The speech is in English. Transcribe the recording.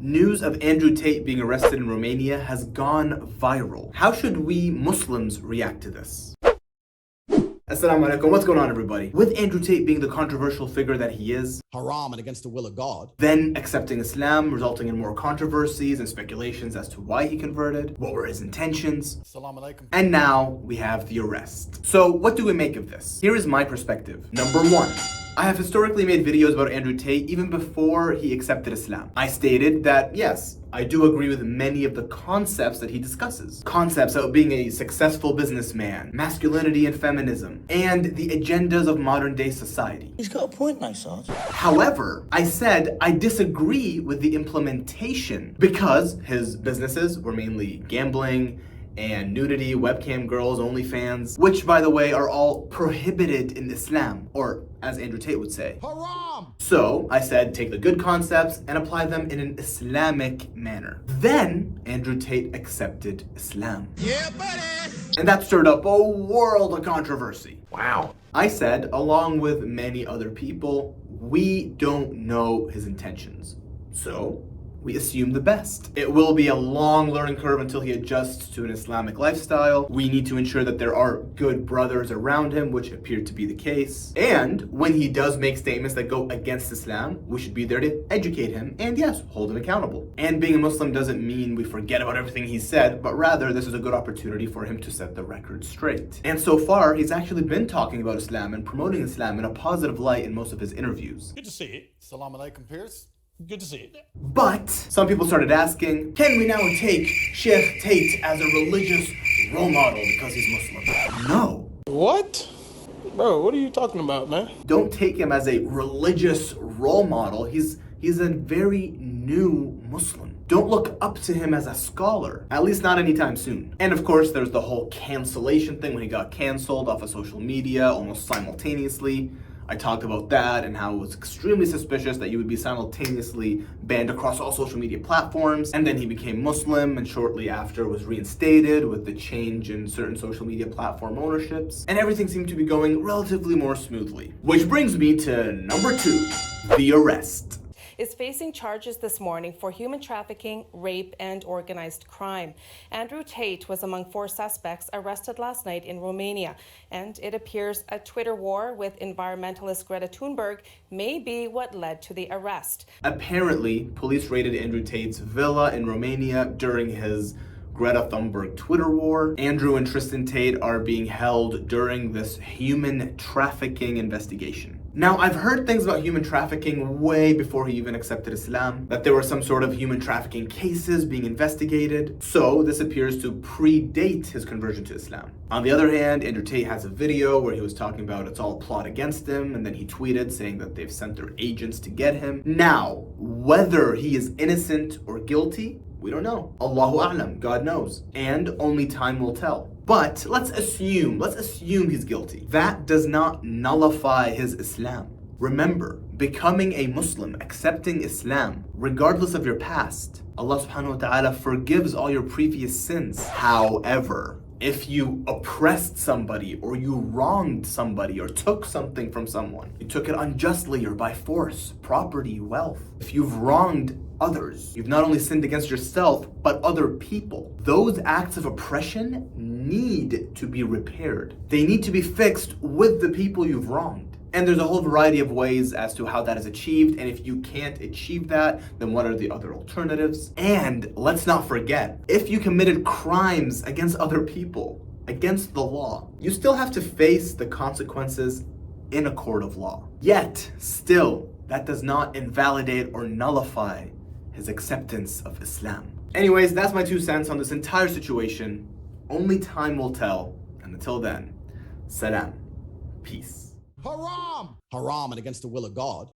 News of Andrew Tate being arrested in Romania has gone viral. How should we Muslims react to this? Assalamu alaikum, what's going on everybody? With Andrew Tate being the controversial figure that he is, haram and against the will of God, then accepting Islam, resulting in more controversies and speculations as to why he converted, what were his intentions, Assalamu alaikum, and now we have the arrest. So what do we make of this? Here is my perspective. Number one, I have historically made videos about Andrew Tate even before he accepted Islam. I stated that, yes, I do agree with many of the concepts that he discusses. Concepts of being a successful businessman, masculinity and feminism, and the agendas of modern day society. He's got a point now, Sarge. However, I said I disagree with the implementation because his businesses were mainly gambling and nudity, webcam girls, OnlyFans, which by the way are all prohibited in Islam, or as Andrew Tate would say, haram. So I said take the good concepts and apply them in an Islamic manner. Then Andrew Tate accepted Islam. Yeah, buddy. And that stirred up a world of controversy. Wow. I said, along with many other people, we don't know his intentions. So we assume the best. It will be a long learning curve until he adjusts to an Islamic lifestyle. We need to ensure that there are good brothers around him, which appeared to be the case. And when he does make statements that go against Islam, we should be there to educate him and yes, hold him accountable. And being a Muslim doesn't mean we forget about everything he said, but rather this is a good opportunity for him to set the record straight. And so far, he's actually been talking about Islam and promoting Islam in a positive light in most of his interviews. Good to see you. Assalamu alaikum, Pierce. Good to see you. But some people started asking, can we now take Sheikh Tate as a religious role model because he's Muslim? No. What? Bro, what are you talking about, man? Don't take him as a religious role model. He's a very new Muslim. Don't look up to him as a scholar, at least not anytime soon. And of course, there's the whole cancellation thing when he got canceled off of social media almost simultaneously. I talked about that and how it was extremely suspicious that you would be simultaneously banned across all social media platforms. And then he became Muslim and shortly after was reinstated with the change in certain social media platform ownerships. And everything seemed to be going relatively more smoothly. Which brings me to number two, the arrest. Is facing charges this morning for human trafficking, rape, and organized crime. Andrew Tate was among 4 suspects arrested last night in Romania, and it appears a Twitter war with environmentalist Greta Thunberg may be what led to the arrest. Apparently, police raided Andrew Tate's villa in Romania during his Greta Thunberg Twitter war. Andrew and Tristan Tate are being held during this human trafficking investigation. Now, I've heard things about human trafficking way before he even accepted Islam, that there were some sort of human trafficking cases being investigated, so this appears to predate his conversion to Islam. On the other hand, Andrew Tate has a video where he was talking about it's all a plot against him, and then he tweeted saying that they've sent their agents to get him. Now, whether he is innocent or guilty, we don't know. Allahu A'lam, God knows. And only time will tell. But let's assume he's guilty. That does not nullify his Islam. Remember, becoming a Muslim, accepting Islam, regardless of your past, Allah subhanahu wa ta'ala forgives all your previous sins. However, if you oppressed somebody or you wronged somebody or took something from someone, you took it unjustly or by force, property, wealth, if you've wronged others, you've not only sinned against yourself, but other people. Those acts of oppression need to be repaired. They need to be fixed with the people you've wronged. And there's a whole variety of ways as to how that is achieved, and if you can't achieve that, then what are the other alternatives? And let's not forget, if you committed crimes against other people, against the law, you still have to face the consequences in a court of law. Yet, still, that does not invalidate or nullify his acceptance of Islam. Anyways, that's my 2 cents on this entire situation. Only time will tell, and until then, salam, peace. Haram. Haram and against the will of God.